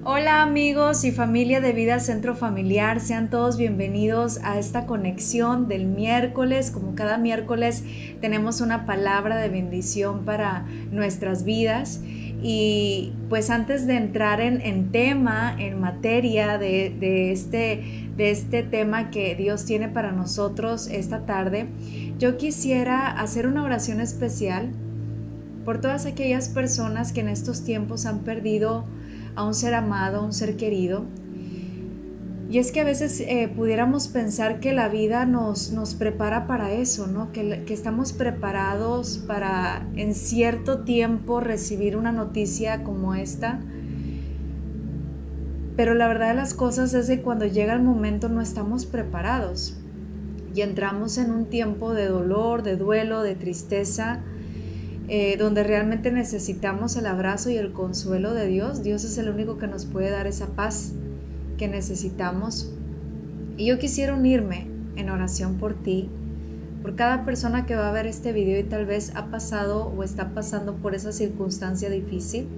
Hola amigos y familia de Vida Centro Familiar, sean todos bienvenidos a esta conexión del miércoles. Como cada miércoles tenemos una palabra de bendición para nuestras vidas. Y pues antes de entrar en tema, en materia de este tema que Dios tiene para nosotros esta tarde, yo quisiera hacer una oración especial por todas aquellas personas que en estos tiempos han perdido a un ser amado, a un ser querido. Y es que a veces pudiéramos pensar que la vida nos prepara para eso, ¿no? Que estamos preparados para en cierto tiempo recibir una noticia como esta. Pero la verdad de las cosas es que cuando llega el momento no estamos preparados. Y entramos en un tiempo de dolor, de duelo, de tristeza, donde realmente necesitamos el abrazo y el consuelo de Dios. Dios es el único que nos puede dar esa paz que necesitamos. Y yo quisiera unirme en oración por ti, por cada persona que va a ver este video y tal vez ha pasado o está pasando por esa circunstancia difícil,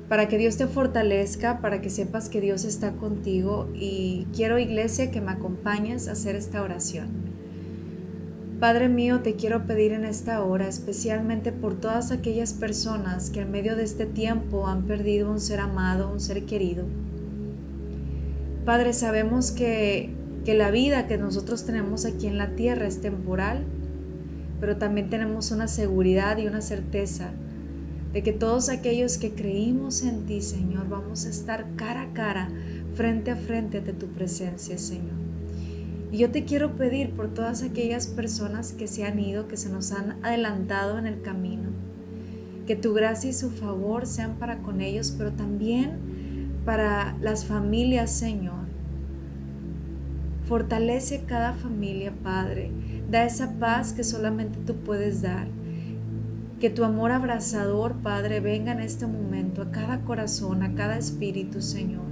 para que Dios te fortalezca, para que sepas que Dios está contigo. Y quiero, iglesia, que me acompañes a hacer esta oración. Padre mío, te quiero pedir en esta hora, especialmente por todas aquellas personas que en medio de este tiempo han perdido un ser amado, un ser querido. Padre, sabemos que la vida que nosotros tenemos aquí en la tierra es temporal, pero también tenemos una seguridad y una certeza de que todos aquellos que creímos en ti, Señor, vamos a estar cara a cara, frente a frente ante tu presencia, Señor. Y yo te quiero pedir por todas aquellas personas que se han ido, que se nos han adelantado en el camino, que tu gracia y su favor sean para con ellos, pero también para las familias, Señor. Fortalece cada familia, Padre. Da esa paz que solamente tú puedes dar. Que tu amor abrazador, Padre, venga en este momento a cada corazón, a cada espíritu, Señor.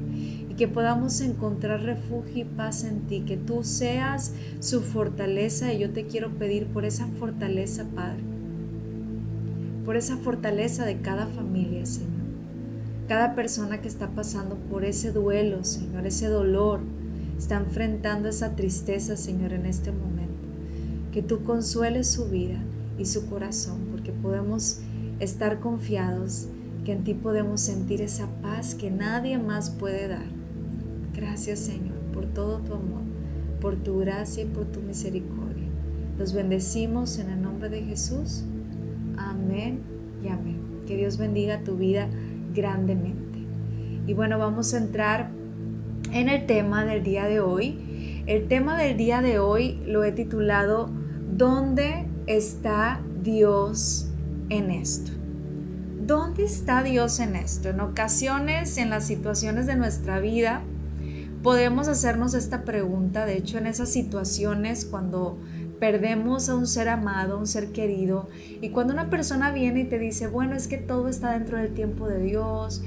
Que podamos encontrar refugio y paz en ti, que tú seas su fortaleza. Y yo te quiero pedir por esa fortaleza, Padre, por esa fortaleza de cada familia, Señor. Cada persona que está pasando por ese duelo, Señor, ese dolor, está enfrentando esa tristeza, Señor, en este momento. Que tú consueles su vida y su corazón, porque podemos estar confiados que en ti podemos sentir esa paz que nadie más puede dar. Gracias, Señor, por todo tu amor, por tu gracia y por tu misericordia. Los bendecimos en el nombre de Jesús. Amén y amén. Que Dios bendiga tu vida grandemente. Y bueno, vamos a entrar en el tema del día de hoy. El tema del día de hoy lo he titulado ¿Dónde está Dios en esto? ¿Dónde está Dios en esto? En ocasiones, en las situaciones de nuestra vida, podemos hacernos esta pregunta. De hecho, en esas situaciones cuando perdemos a un ser amado, a un ser querido, y cuando una persona viene y te dice, bueno, es que todo está dentro del tiempo de Dios,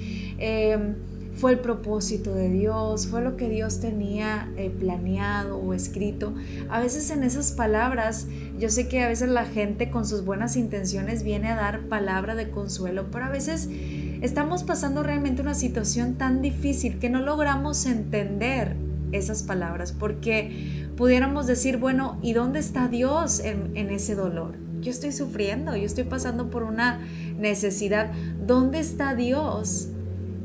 fue el propósito de Dios, fue lo que Dios tenía planeado o escrito. A veces en esas palabras, yo sé que a veces la gente con sus buenas intenciones viene a dar palabra de consuelo, pero a veces estamos pasando realmente una situación tan difícil que no logramos entender esas palabras, porque pudiéramos decir, bueno, ¿y dónde está Dios en ese dolor? Yo estoy sufriendo, yo estoy pasando por una necesidad. ¿Dónde está Dios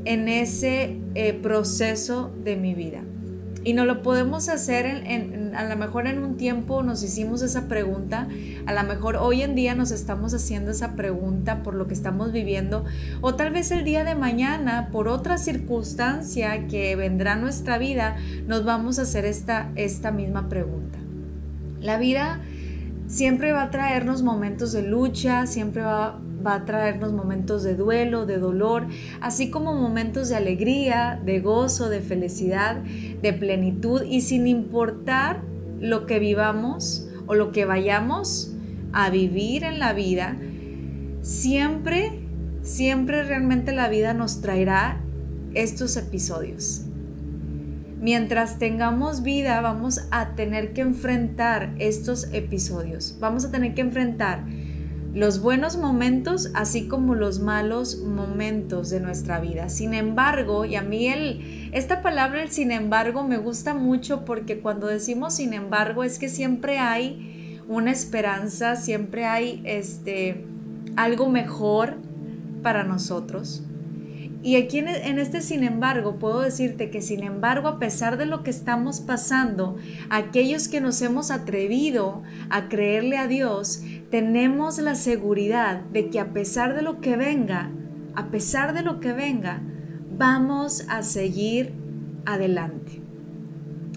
en ese proceso de mi vida? Y no lo podemos hacer a lo mejor en un tiempo nos hicimos esa pregunta, a lo mejor hoy en día nos estamos haciendo esa pregunta por lo que estamos viviendo, o tal vez el día de mañana por otra circunstancia que vendrá a nuestra vida nos vamos a hacer esta misma pregunta. La vida siempre va a traernos momentos de lucha, siempre va a traernos momentos de duelo, de dolor, así como momentos de alegría, de gozo, de felicidad, de plenitud. Y sin importar lo que vivamos o lo que vayamos a vivir en la vida, siempre realmente la vida nos traerá estos episodios. Mientras tengamos vida, vamos a tener que enfrentar estos episodios. Vamos a tener que enfrentar los buenos momentos así como los malos momentos de nuestra vida. Sin embargo, y a mí esta palabra, el sin embargo, me gusta mucho porque cuando decimos sin embargo es que siempre hay una esperanza, siempre hay algo mejor para nosotros. Y aquí en este sin embargo puedo decirte que sin embargo, a pesar de lo que estamos pasando, aquellos que nos hemos atrevido a creerle a Dios, tenemos la seguridad de que a pesar de lo que venga, vamos a seguir adelante.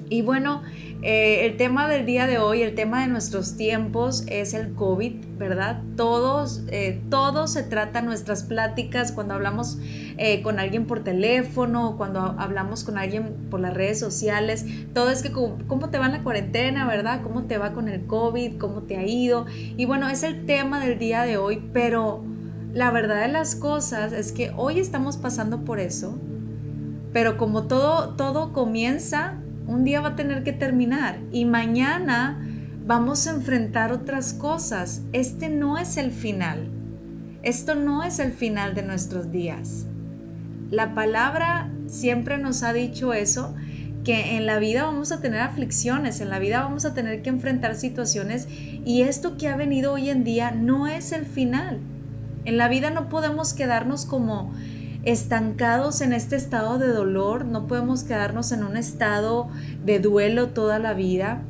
Y bueno, el tema del día de hoy, el tema de nuestros tiempos es el COVID, ¿verdad? Todo se trata, nuestras pláticas, cuando hablamos con alguien por teléfono, cuando hablamos con alguien por las redes sociales, todo es que cómo te va en la cuarentena, ¿verdad? ¿Cómo te va con el COVID? ¿Cómo te ha ido? Y bueno, es el tema del día de hoy, pero la verdad de las cosas es que hoy estamos pasando por eso, pero como todo comienza, un día va a tener que terminar y mañana vamos a enfrentar otras cosas. Este no es el final. Esto no es el final de nuestros días. La palabra siempre nos ha dicho eso, que en la vida vamos a tener aflicciones, en la vida vamos a tener que enfrentar situaciones, y esto que ha venido hoy en día no es el final. En la vida no podemos quedarnos como estancados en este estado de dolor, no podemos quedarnos en un estado de duelo toda la vida,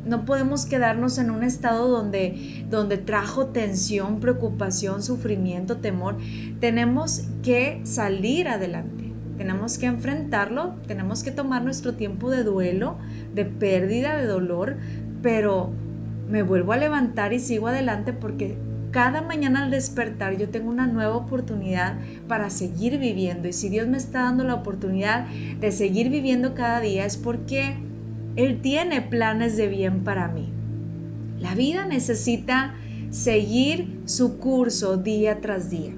no podemos quedarnos en un estado donde trajo tensión, preocupación, sufrimiento, temor. Tenemos que salir adelante, tenemos que enfrentarlo, tenemos que tomar nuestro tiempo de duelo, de pérdida, de dolor, pero me vuelvo a levantar y sigo adelante porque cada mañana al despertar yo tengo una nueva oportunidad para seguir viviendo, y si Dios me está dando la oportunidad de seguir viviendo cada día es porque Él tiene planes de bien para mí. La vida necesita seguir su curso día tras día.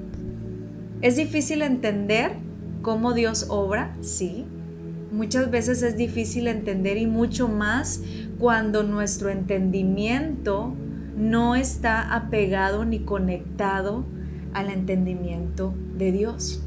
¿Es difícil entender cómo Dios obra? Sí. Muchas veces es difícil entender, y mucho más cuando nuestro entendimiento no está apegado ni conectado al entendimiento de Dios.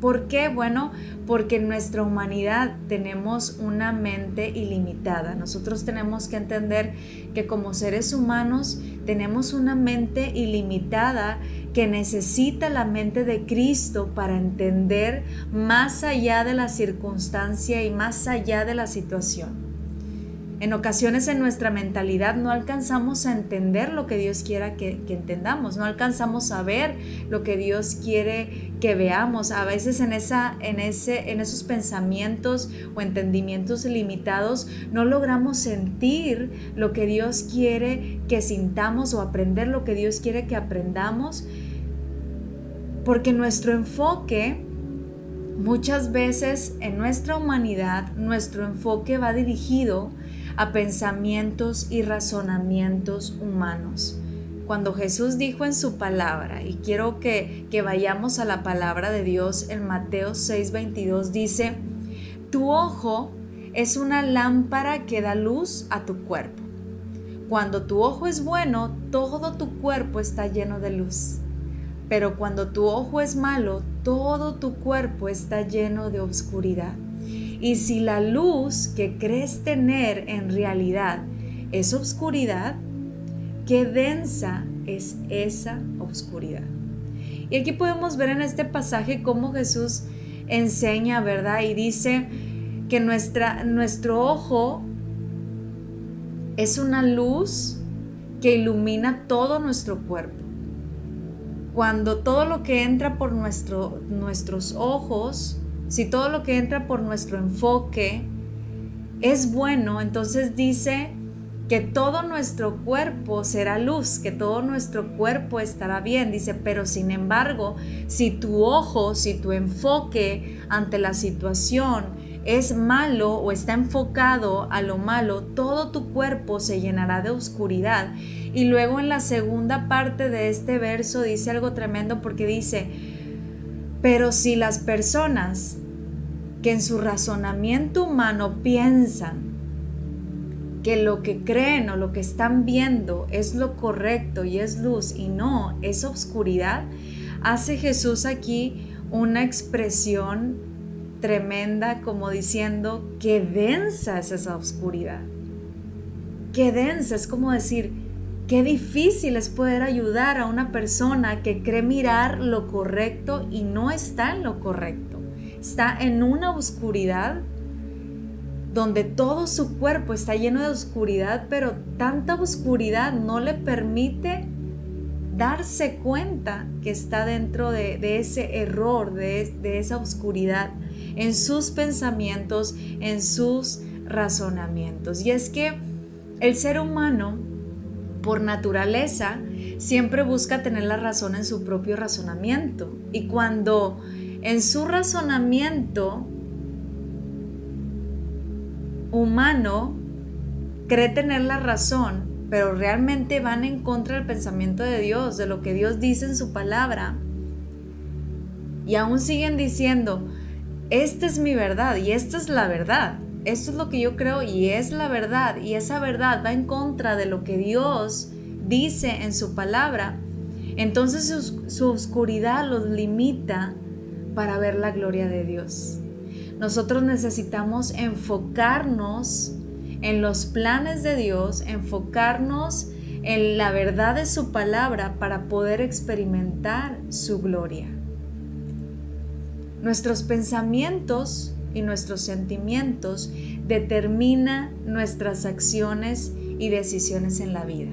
¿Por qué? Bueno, porque en nuestra humanidad tenemos una mente ilimitada. Nosotros tenemos que entender que como seres humanos tenemos una mente ilimitada que necesita la mente de Cristo para entender más allá de la circunstancia y más allá de la situación. En ocasiones en nuestra mentalidad no alcanzamos a entender lo que Dios quiera que entendamos, no alcanzamos a ver lo que Dios quiere que veamos. A veces en esos pensamientos o entendimientos limitados no logramos sentir lo que Dios quiere que sintamos o aprender lo que Dios quiere que aprendamos, porque nuestro enfoque, muchas veces en nuestra humanidad, nuestro enfoque va dirigido a pensamientos y razonamientos humanos. Cuando Jesús dijo en su palabra, y quiero que vayamos a la palabra de Dios en Mateo 6:22, dice: tu ojo es una lámpara que da luz a tu cuerpo. Cuando tu ojo es bueno, todo tu cuerpo está lleno de luz. Pero cuando tu ojo es malo, todo tu cuerpo está lleno de oscuridad. Y si la luz que crees tener en realidad es oscuridad, qué densa es esa oscuridad. Y aquí podemos ver en este pasaje cómo Jesús enseña, ¿verdad? Y dice que nuestro ojo es una luz que ilumina todo nuestro cuerpo. Cuando todo lo que entra por nuestros ojos, si todo lo que entra por nuestro enfoque es bueno, entonces dice que todo nuestro cuerpo será luz, que todo nuestro cuerpo estará bien. Dice, pero sin embargo, si tu ojo, si tu enfoque ante la situación es malo o está enfocado a lo malo, todo tu cuerpo se llenará de oscuridad. Y luego en la segunda parte de este verso dice algo tremendo, porque dice: pero si las personas que en su razonamiento humano piensan que lo que creen o lo que están viendo es lo correcto y es luz y no es oscuridad, hace Jesús aquí una expresión tremenda como diciendo qué densa es esa oscuridad. Qué densa, es como decir, qué difícil es poder ayudar a una persona que cree mirar lo correcto y no está en lo correcto. Está en una oscuridad donde todo su cuerpo está lleno de oscuridad, pero tanta oscuridad no le permite darse cuenta que está dentro de ese error, de esa oscuridad, en sus pensamientos, en sus razonamientos. Y es que el ser humano, por naturaleza, siempre busca tener la razón en su propio razonamiento. Y cuando en su razonamiento humano cree tener la razón, pero realmente van en contra del pensamiento de Dios, de lo que Dios dice en su palabra, y aún siguen diciendo, esta es mi verdad y esta es la verdad, esto es lo que yo creo y es la verdad, y esa verdad va en contra de lo que Dios dice en su palabra, entonces su oscuridad los limita para ver la gloria de Dios. Nosotros necesitamos enfocarnos en los planes de Dios, enfocarnos en la verdad de su palabra para poder experimentar su gloria. Nuestros pensamientos y nuestros sentimientos determinan nuestras acciones y decisiones en la vida.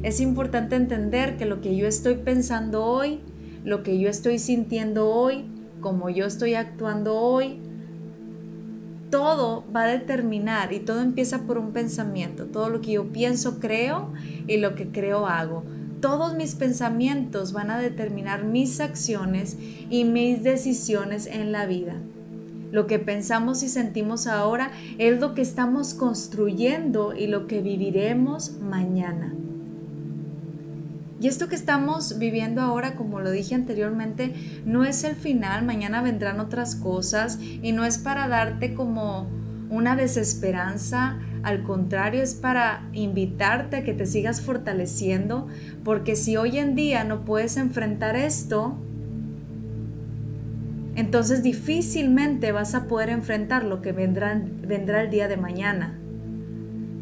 Es importante entender que lo que yo estoy pensando hoy, lo que yo estoy sintiendo hoy, como yo estoy actuando hoy, todo va a determinar, y todo empieza por un pensamiento. Todo lo que yo pienso, creo, y lo que creo, hago. Todos mis pensamientos van a determinar mis acciones y mis decisiones en la vida. Lo que pensamos y sentimos ahora es lo que estamos construyendo y lo que viviremos mañana. Y esto que estamos viviendo ahora, como lo dije anteriormente, no es el final. Mañana vendrán otras cosas y no es para darte como una desesperanza. Al contrario, es para invitarte a que te sigas fortaleciendo, porque si hoy en día no puedes enfrentar esto, entonces difícilmente vas a poder enfrentar lo que vendrá el día de mañana.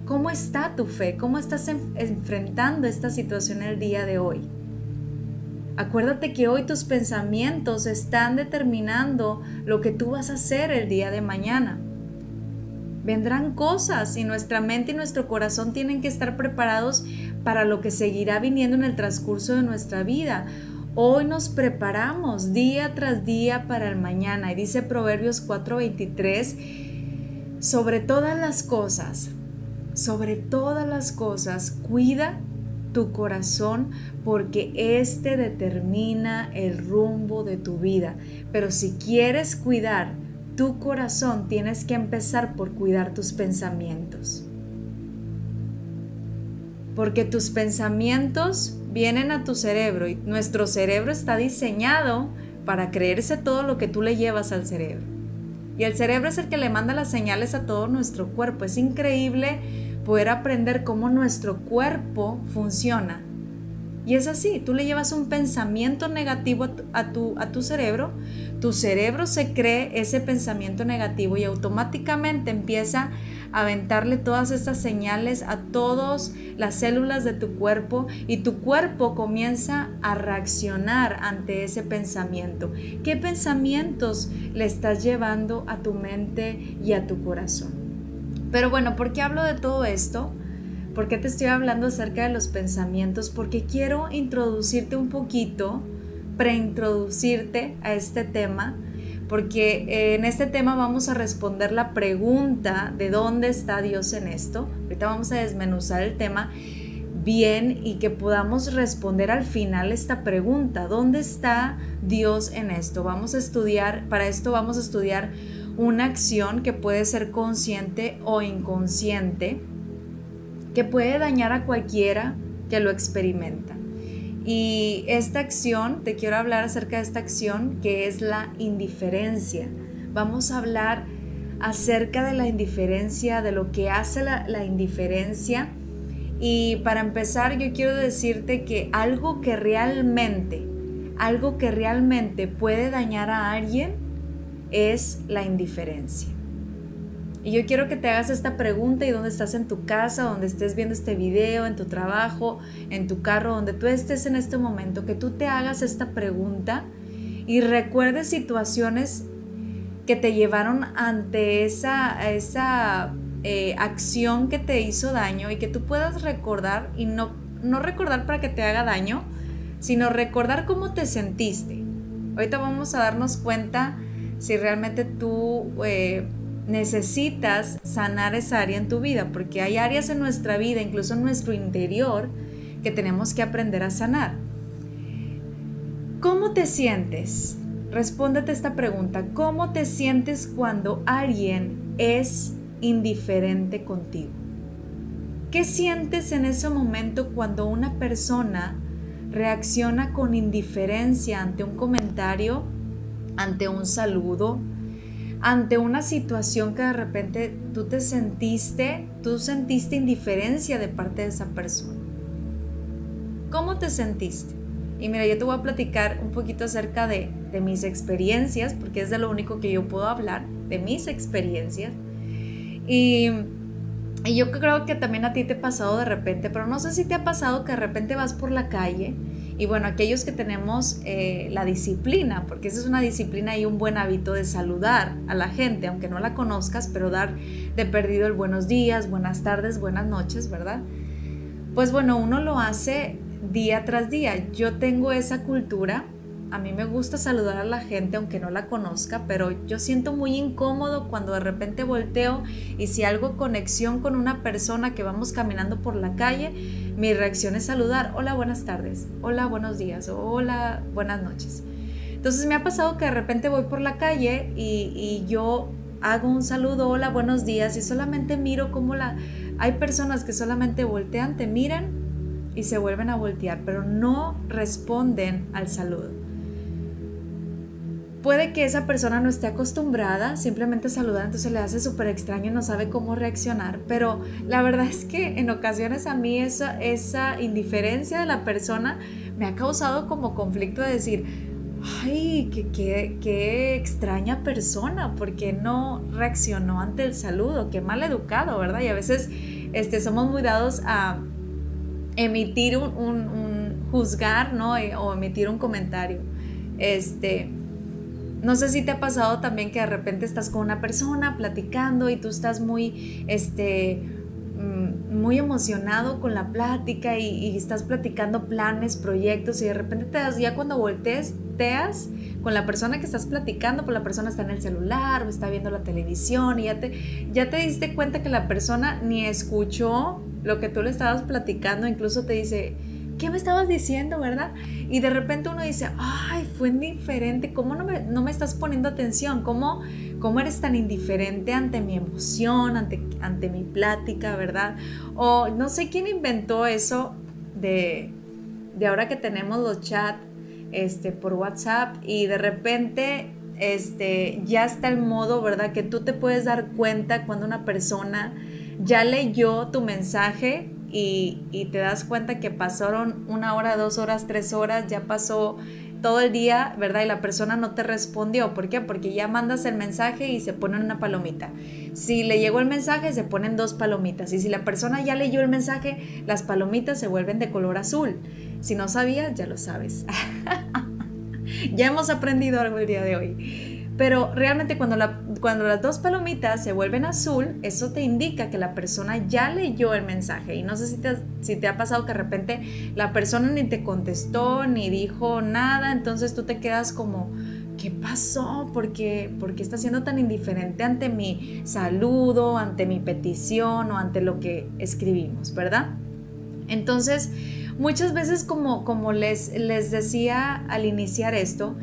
¿Cómo está tu fe? ¿Cómo estás enfrentando esta situación el día de hoy? Acuérdate que hoy tus pensamientos están determinando lo que tú vas a hacer el día de mañana. Vendrán cosas y nuestra mente y nuestro corazón tienen que estar preparados para lo que seguirá viniendo en el transcurso de nuestra vida. Hoy nos preparamos día tras día para el mañana. Y dice Proverbios 4:23, sobre todas las cosas, cuida tu corazón, porque este determina el rumbo de tu vida. Pero si quieres cuidar tu corazón, tienes que empezar por cuidar tus pensamientos. Porque tus pensamientos vienen a tu cerebro y nuestro cerebro está diseñado para creerse todo lo que tú le llevas al cerebro. Y el cerebro es el que le manda las señales a todo nuestro cuerpo. Es increíble poder aprender cómo nuestro cuerpo funciona. Y es así, tú le llevas un pensamiento negativo a tu cerebro, tu cerebro se cree ese pensamiento negativo y automáticamente empieza a aventarle todas estas señales a todas las células de tu cuerpo y tu cuerpo comienza a reaccionar ante ese pensamiento. ¿Qué pensamientos le estás llevando a tu mente y a tu corazón? Pero bueno, ¿por qué hablo de todo esto? ¿Por qué te estoy hablando acerca de los pensamientos? Porque quiero introducirte un poquito, preintroducirte a este tema, porque en este tema vamos a responder la pregunta de dónde está Dios en esto. Ahorita vamos a desmenuzar el tema bien y que podamos responder al final esta pregunta, ¿dónde está Dios en esto? Para esto vamos a estudiar una acción que puede ser consciente o inconsciente, que puede dañar a cualquiera que lo experimenta. Y esta acción, te quiero hablar acerca de esta acción que es la indiferencia. Vamos a hablar acerca de la indiferencia, de lo que hace la indiferencia. Y para empezar, yo quiero decirte que algo que realmente puede dañar a alguien es la indiferencia. Y yo quiero que te hagas esta pregunta, y donde estás, en tu casa, donde estés viendo este video, en tu trabajo, en tu carro, donde tú estés en este momento, que tú te hagas esta pregunta y recuerdes situaciones que te llevaron ante esa acción que te hizo daño, y que tú puedas recordar, y no recordar para que te haga daño, sino recordar cómo te sentiste. Ahorita vamos a darnos cuenta si realmente tú necesitas sanar esa área en tu vida, porque hay áreas en nuestra vida, incluso en nuestro interior, que tenemos que aprender a sanar. ¿Cómo te sientes? Respóndete esta pregunta. ¿Cómo te sientes cuando alguien es indiferente contigo? ¿Qué sientes en ese momento cuando una persona reacciona con indiferencia ante un comentario, ante un saludo, ante una situación que de repente tú sentiste indiferencia de parte de esa persona? ¿Cómo te sentiste? Y mira, yo te voy a platicar un poquito acerca de mis experiencias, porque es de lo único que yo puedo hablar, de mis experiencias. Y yo creo que también a ti te ha pasado de repente, pero no sé si te ha pasado que de repente vas por la calle. Y bueno, aquellos que tenemos la disciplina, porque esa es una disciplina y un buen hábito de saludar a la gente, aunque no la conozcas, pero dar de perdido el buenos días, buenas tardes, buenas noches, ¿verdad? Pues bueno, uno lo hace día tras día. Yo tengo esa cultura. A mí me gusta saludar a la gente aunque no la conozca, pero yo siento muy incómodo cuando de repente volteo, y si hago conexión con una persona que vamos caminando por la calle, mi reacción es saludar: hola, buenas tardes, hola, buenos días, hola, buenas noches. Entonces me ha pasado que de repente voy por la calle y yo hago un saludo: hola, buenos días, y solamente miro cómo hay personas que solamente voltean, te miran y se vuelven a voltear, pero no responden al saludo. Puede que esa persona no esté acostumbrada simplemente a saludar, entonces le hace súper extraño y no sabe cómo reaccionar, pero la verdad es que en ocasiones a mí esa indiferencia de la persona me ha causado como conflicto de decir: ay, qué extraña persona, ¿por qué no reaccionó ante el saludo? Qué mal educado, ¿verdad? Y a veces somos muy dados a emitir un juzgar, ¿no? O emitir un comentario. No sé si te ha pasado también que de repente estás con una persona platicando y tú estás muy emocionado con la plática y estás platicando planes, proyectos, y de repente ya cuando volteas con la persona que estás platicando, pues la persona está en el celular o está viendo la televisión, y ya te diste cuenta que la persona ni escuchó lo que tú le estabas platicando, incluso te dice: ¿qué me estabas diciendo, verdad? Y de repente uno dice: ay, fue indiferente, ¿cómo no me estás poniendo atención? ¿Cómo eres tan indiferente ante mi emoción, ante mi plática, verdad? O no sé quién inventó eso de ahora que tenemos los chats por WhatsApp, y de repente ya está el modo, ¿verdad? Que tú te puedes dar cuenta cuando una persona ya leyó tu mensaje, y te das cuenta que pasaron 1 hora, 2 horas, 3 horas, ya pasó todo el día, ¿verdad? Y la persona no te respondió. ¿Por qué? Porque ya mandas el mensaje y se pone una palomita. Si le llegó el mensaje, se ponen 2 palomitas. Y si la persona ya leyó el mensaje, las palomitas se vuelven de color azul. Si no sabías, ya lo sabes. Ya hemos aprendido algo el día de hoy. Pero realmente cuando las 2 palomitas se vuelven azul, eso te indica que la persona ya leyó el mensaje. Y no sé si te ha pasado que de repente la persona ni te contestó, ni dijo nada, entonces tú te quedas como: ¿qué pasó? ¿Por qué está siendo tan indiferente ante mi saludo, ante mi petición o ante lo que escribimos, verdad? Entonces, muchas veces, como les decía al iniciar esto,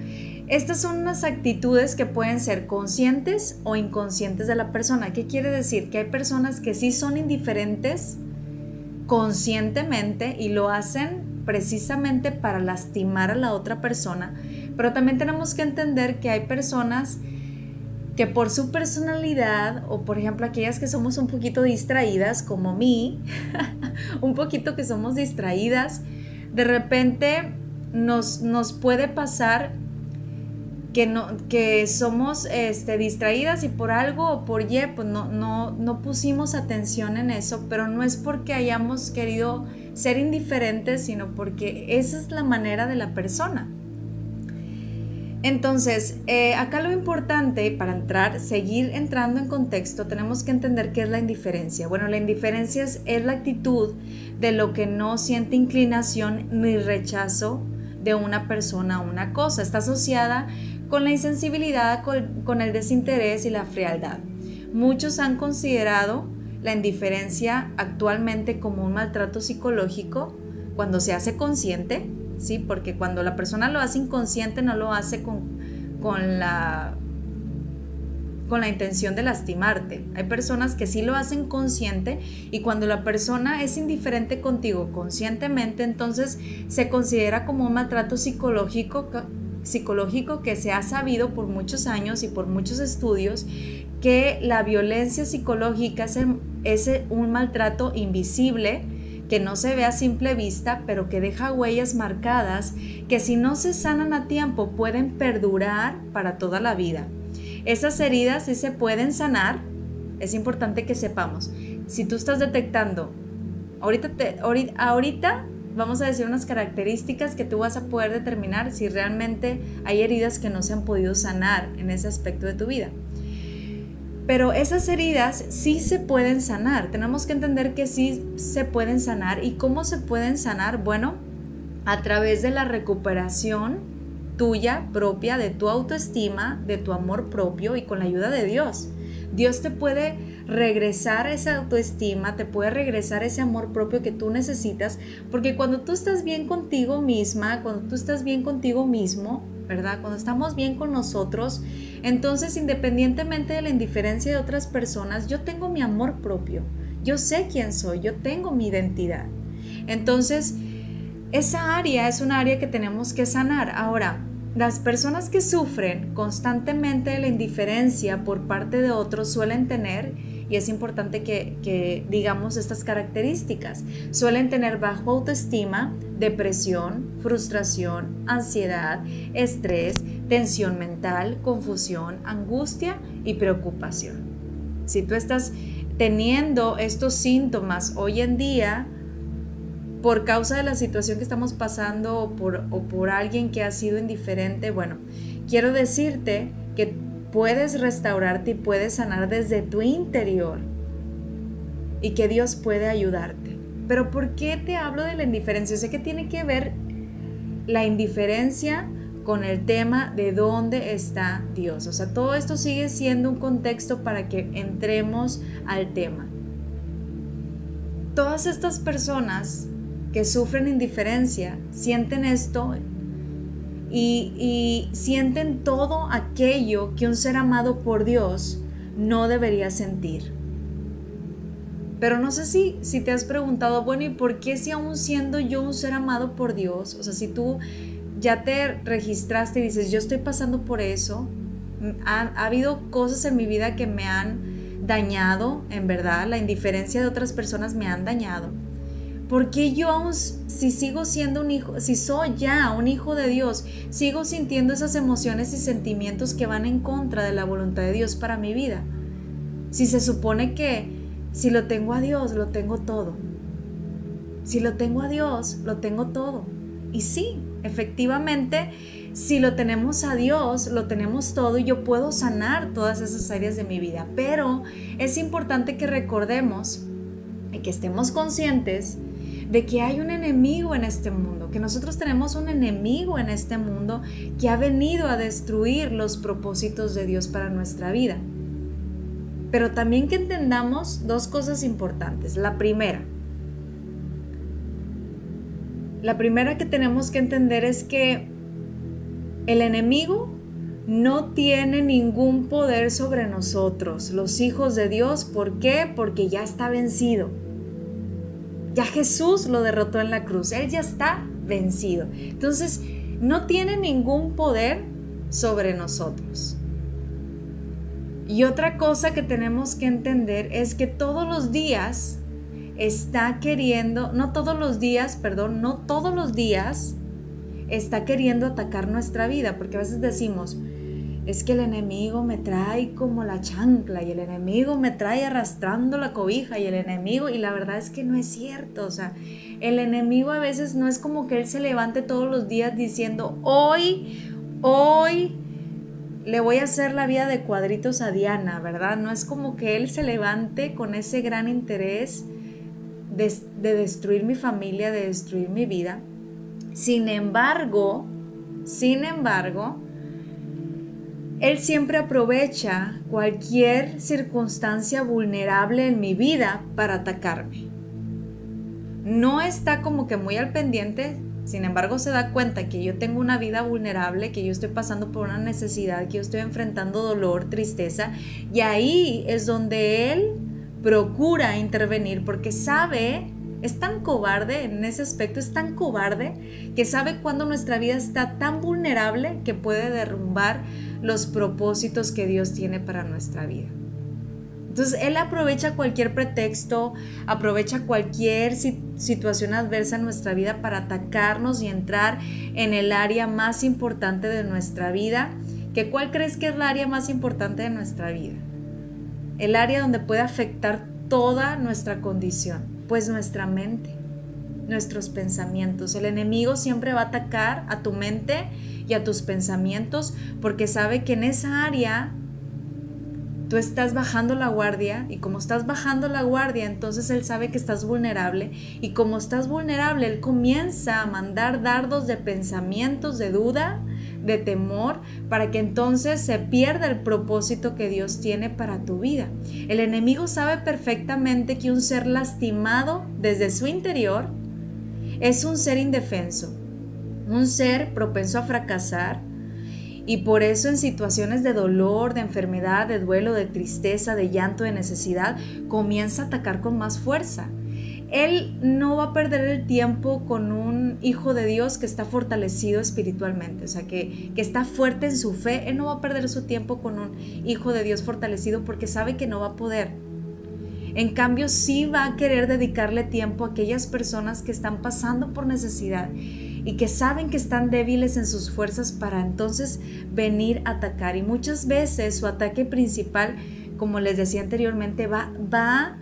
estas son unas actitudes que pueden ser conscientes o inconscientes de la persona. ¿Qué quiere decir? Que hay personas que sí son indiferentes conscientemente y lo hacen precisamente para lastimar a la otra persona, pero también tenemos que entender que hay personas que por su personalidad, o por ejemplo aquellas que somos un poquito distraídas, como mí, un poquito que somos distraídas, de repente nos puede pasar que somos distraídas y por algo o por Y, pues no pusimos atención en eso, pero no es porque hayamos querido ser indiferentes, sino porque esa es la manera de la persona. Entonces, acá lo importante para seguir entrando en contexto, tenemos que entender qué es la indiferencia. Bueno, la indiferencia es la actitud de lo que no siente inclinación ni rechazo de una persona o una cosa. Está asociada con la insensibilidad, con el desinterés y la frialdad. Muchos han considerado la indiferencia actualmente como un maltrato psicológico cuando se hace consciente, ¿sí? Porque cuando la persona lo hace inconsciente no lo hace con la intención de lastimarte. Hay personas que sí lo hacen consciente y cuando la persona es indiferente contigo conscientemente, entonces se considera como un maltrato psicológico que se ha sabido por muchos años y por muchos estudios que la violencia psicológica es un maltrato invisible que no se ve a simple vista, pero que deja huellas marcadas que si no se sanan a tiempo pueden perdurar para toda la vida. Esas heridas sí se pueden sanar. Es importante que sepamos, si tú estás detectando, ahorita vamos a decir unas características que tú vas a poder determinar si realmente hay heridas que no se han podido sanar en ese aspecto de tu vida. Pero esas heridas sí se pueden sanar. Tenemos que entender que sí se pueden sanar. ¿Y cómo se pueden sanar? Bueno, a través de la recuperación tuya propia, de tu autoestima, de tu amor propio y con la ayuda de Dios. Dios te puede regresar esa autoestima, te puede regresar ese amor propio que tú necesitas, porque cuando tú estás bien contigo misma, cuando tú estás bien contigo mismo, ¿verdad? Cuando estamos bien con nosotros, entonces independientemente de la indiferencia de otras personas, yo tengo mi amor propio, yo sé quién soy, yo tengo mi identidad. Entonces, esa área es un área que tenemos que sanar. Ahora, las personas que sufren constantemente de la indiferencia por parte de otros suelen tener, y es importante que digamos estas características, suelen tener bajo autoestima, depresión, frustración, ansiedad, estrés, tensión mental, confusión, angustia y preocupación. Si tú estás teniendo estos síntomas hoy en día, por causa de la situación que estamos pasando o por alguien que ha sido indiferente, bueno, quiero decirte que puedes restaurarte y puedes sanar desde tu interior y que Dios puede ayudarte. Pero ¿por qué te hablo de la indiferencia? Yo sé que tiene que ver la indiferencia con el tema de dónde está Dios. O sea, todo esto sigue siendo un contexto para que entremos al tema. Todas estas personas que sufren indiferencia sienten esto y sienten todo aquello que un ser amado por Dios no debería sentir. Pero no sé si te has preguntado, bueno, ¿y por qué si aún siendo yo un ser amado por Dios? O sea, si tú ya te registraste y dices, yo estoy pasando por eso, ha habido cosas en mi vida que me han dañado, en verdad, la indiferencia de otras personas me han dañado. ¿Por qué yo aún, si sigo siendo un hijo, si soy ya un hijo de Dios, sigo sintiendo esas emociones y sentimientos que van en contra de la voluntad de Dios para mi vida? Si se supone que si lo tengo a Dios, lo tengo todo. Si lo tengo a Dios, lo tengo todo. Y sí, efectivamente, si lo tenemos a Dios, lo tenemos todo y yo puedo sanar todas esas áreas de mi vida. Pero es importante que recordemos y que estemos conscientes de que hay un enemigo en este mundo, que nosotros tenemos un enemigo en este mundo que ha venido a destruir los propósitos de Dios para nuestra vida. Pero también que entendamos dos cosas importantes. La primera que tenemos que entender es que el enemigo no tiene ningún poder sobre nosotros, los hijos de Dios. ¿Por qué? Porque ya está vencido. Ya Jesús lo derrotó en la cruz, Él ya está vencido. Entonces, no tiene ningún poder sobre nosotros. Y otra cosa que tenemos que entender es que todos los días está queriendo, no todos los días está queriendo atacar nuestra vida, porque a veces decimos, es que el enemigo me trae como la chancla y el enemigo me trae arrastrando la cobija y el enemigo, y la verdad es que no es cierto. O sea, el enemigo a veces no es como que él se levante todos los días diciendo, hoy le voy a hacer la vida de cuadritos a Diana, ¿verdad? No es como que él se levante con ese gran interés de destruir mi familia, de destruir mi vida. Sin embargo, él siempre aprovecha cualquier circunstancia vulnerable en mi vida para atacarme. No está como que muy al pendiente, sin embargo se da cuenta que yo tengo una vida vulnerable, que yo estoy pasando por una necesidad, que yo estoy enfrentando dolor, tristeza, y ahí es donde él procura intervenir porque sabe, es tan cobarde en ese aspecto, es tan cobarde que sabe cuando nuestra vida está tan vulnerable que puede derrumbar los propósitos que Dios tiene para nuestra vida. Entonces él aprovecha cualquier pretexto, aprovecha cualquier situación adversa en nuestra vida para atacarnos y entrar en el área más importante de nuestra vida. ¿Cuál crees que es la área más importante de nuestra vida? El área donde puede afectar toda nuestra condición, pues nuestra mente, nuestros pensamientos. El enemigo siempre va a atacar a tu mente y a tus pensamientos porque sabe que en esa área tú estás bajando la guardia, y como estás bajando la guardia, entonces él sabe que estás vulnerable, y como estás vulnerable, él comienza a mandar dardos de pensamientos, de duda, de temor, para que entonces se pierda el propósito que Dios tiene para tu vida. El enemigo sabe perfectamente que un ser lastimado desde su interior es un ser indefenso, un ser propenso a fracasar, y por eso en situaciones de dolor, de enfermedad, de duelo, de tristeza, de llanto, de necesidad, comienza a atacar con más fuerza. Él no va a perder el tiempo con un hijo de Dios que está fortalecido espiritualmente, o sea, que está fuerte en su fe. Él no va a perder su tiempo con un hijo de Dios fortalecido porque sabe que no va a poder. En cambio, sí va a querer dedicarle tiempo a aquellas personas que están pasando por necesidad y que saben que están débiles en sus fuerzas para entonces venir a atacar. Y muchas veces su ataque principal, como les decía anteriormente, va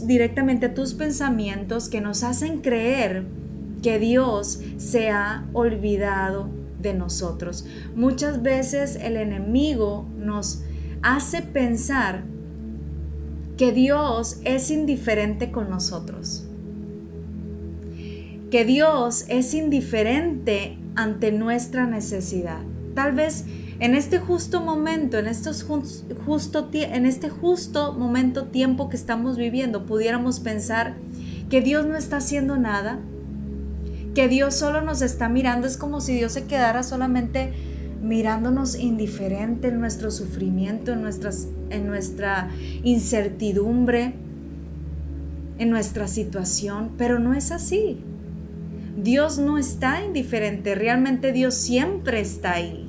directamente a tus pensamientos, que nos hacen creer que Dios se ha olvidado de nosotros. Muchas veces el enemigo nos hace pensar que Dios es indiferente con nosotros, que Dios es indiferente ante nuestra necesidad. Tal vez en este justo momento, en este justo momento, tiempo que estamos viviendo, pudiéramos pensar que Dios no está haciendo nada, que Dios solo nos está mirando. Es como si Dios se quedara solamente mirándonos indiferente en nuestro sufrimiento, en nuestra incertidumbre, en nuestra situación, pero no es así. Dios no está indiferente, realmente Dios siempre está ahí.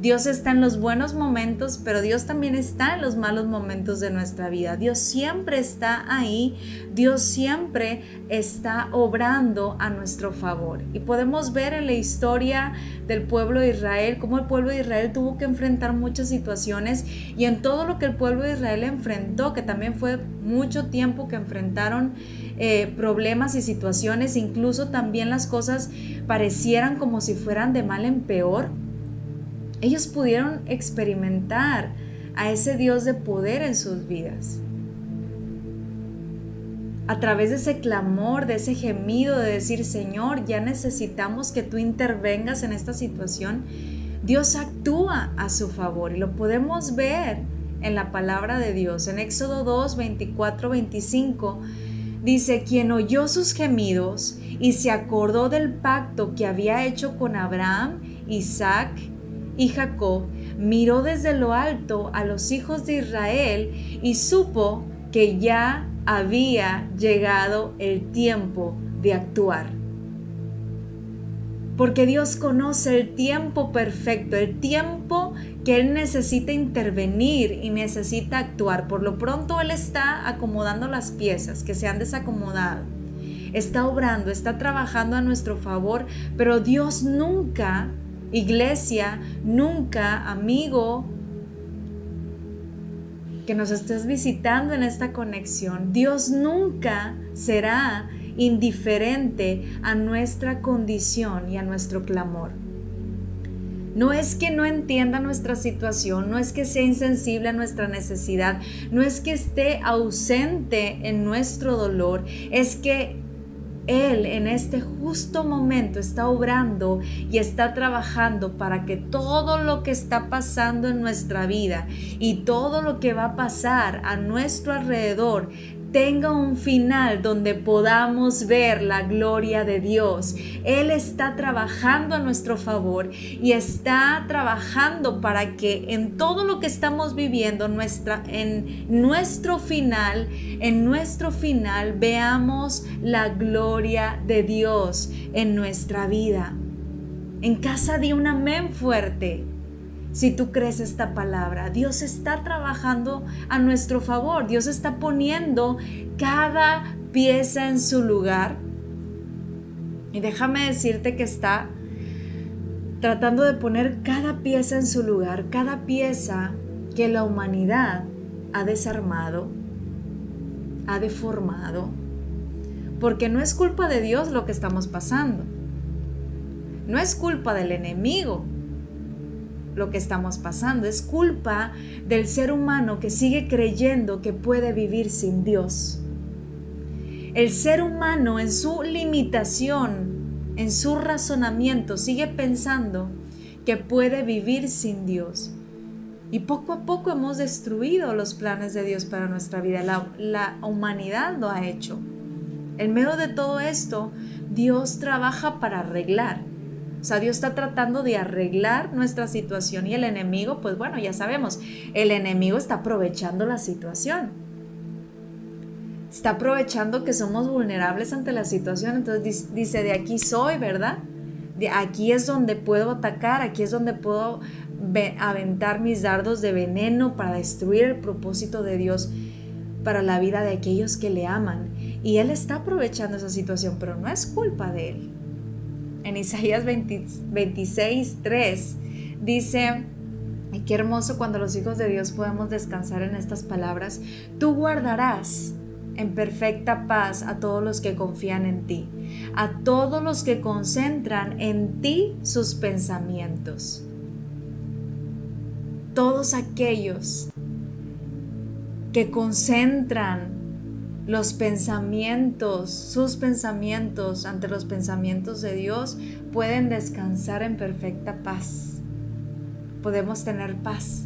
Dios está en los buenos momentos, pero Dios también está en los malos momentos de nuestra vida. Dios siempre está ahí, Dios siempre está obrando a nuestro favor. Y podemos ver en la historia del pueblo de Israel cómo el pueblo de Israel tuvo que enfrentar muchas situaciones, y en todo lo que el pueblo de Israel enfrentó, que también fue mucho tiempo que enfrentaron problemas y situaciones, incluso también las cosas parecieran como si fueran de mal en peor, ellos pudieron experimentar a ese Dios de poder en sus vidas. A través de ese clamor, de ese gemido de decir, Señor, ya necesitamos que tú intervengas en esta situación, Dios actúa a su favor, y lo podemos ver en la palabra de Dios. En Éxodo 2, 24, 25, dice, quien oyó sus gemidos y se acordó del pacto que había hecho con Abraham, Isaac y Jacob, miró desde lo alto a los hijos de Israel y supo que ya había llegado el tiempo de actuar. porque Dios conoce el tiempo perfecto, el tiempo que Él necesita intervenir y necesita actuar. Por lo pronto Él está acomodando las piezas que se han desacomodado, está obrando, está trabajando a nuestro favor, pero Dios nunca, iglesia, nunca, amigo, que nos estés visitando en esta conexión, Dios nunca será indiferente a nuestra condición y a nuestro clamor. No es que no entienda nuestra situación, no es que sea insensible a nuestra necesidad, no es que esté ausente en nuestro dolor, es que Él en este justo momento está obrando y está trabajando para que todo lo que está pasando en nuestra vida y todo lo que va a pasar a nuestro alrededor tenga un final donde podamos ver la gloria de Dios. Él está trabajando a nuestro favor y está trabajando para que en todo lo que estamos viviendo, en nuestro final veamos la gloria de Dios en nuestra vida. En casa di un amén fuerte. Si tú crees esta palabra, Dios está trabajando a nuestro favor. Dios está poniendo cada pieza en su lugar. Y déjame decirte que está tratando de poner cada pieza en su lugar, cada pieza que la humanidad ha desarmado, ha deformado. Porque no es culpa de Dios lo que estamos pasando. No es culpa del enemigo lo que estamos pasando, es culpa del ser humano que sigue creyendo que puede vivir sin Dios. El ser humano en su limitación, en su razonamiento, sigue pensando que puede vivir sin Dios. Y poco a poco hemos destruido los planes de Dios para nuestra vida. La humanidad lo ha hecho. En medio de todo esto, Dios trabaja para arreglar. O sea, Dios está tratando de arreglar nuestra situación y el enemigo, pues bueno, ya sabemos, el enemigo está aprovechando la situación. Está aprovechando que somos vulnerables ante la situación. Entonces dice, de aquí soy, ¿verdad? De aquí es donde puedo atacar, aquí es donde puedo aventar mis dardos de veneno para destruir el propósito de Dios para la vida de aquellos que le aman. Y Él está aprovechando esa situación, pero no es culpa de Él. En Isaías 26:3 dice, y qué hermoso cuando los hijos de Dios podemos descansar en estas palabras: tú guardarás en perfecta paz a todos los que confían en ti, a todos los que concentran en ti sus pensamientos. Todos aquellos que concentran los pensamientos, sus pensamientos ante los pensamientos de Dios, pueden descansar en perfecta paz. Podemos tener paz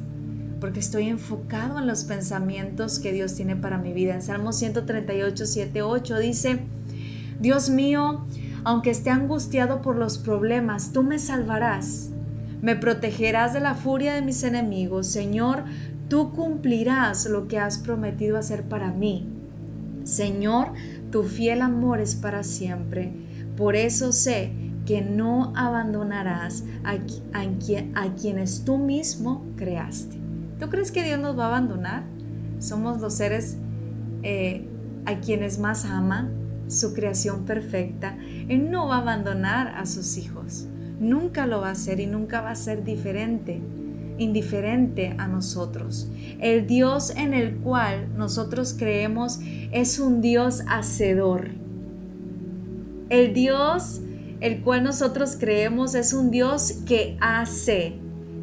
porque estoy enfocado en los pensamientos que Dios tiene para mi vida. En Salmo 138, 7, 8 dice: Dios mío, aunque esté angustiado por los problemas, tú me salvarás. Me protegerás de la furia de mis enemigos. Señor, tú cumplirás lo que has prometido hacer para mí. Señor, tu fiel amor es para siempre. Por eso sé que no abandonarás a quienes tú mismo creaste. ¿Tú crees que Dios nos va a abandonar? Somos los seres a quienes más ama, su creación perfecta. Él no va a abandonar a sus hijos. Nunca lo va a hacer y nunca va a ser indiferente a nosotros. El Dios en el cual nosotros creemos es un Dios hacedor. El Dios el cual nosotros creemos es un Dios que hace,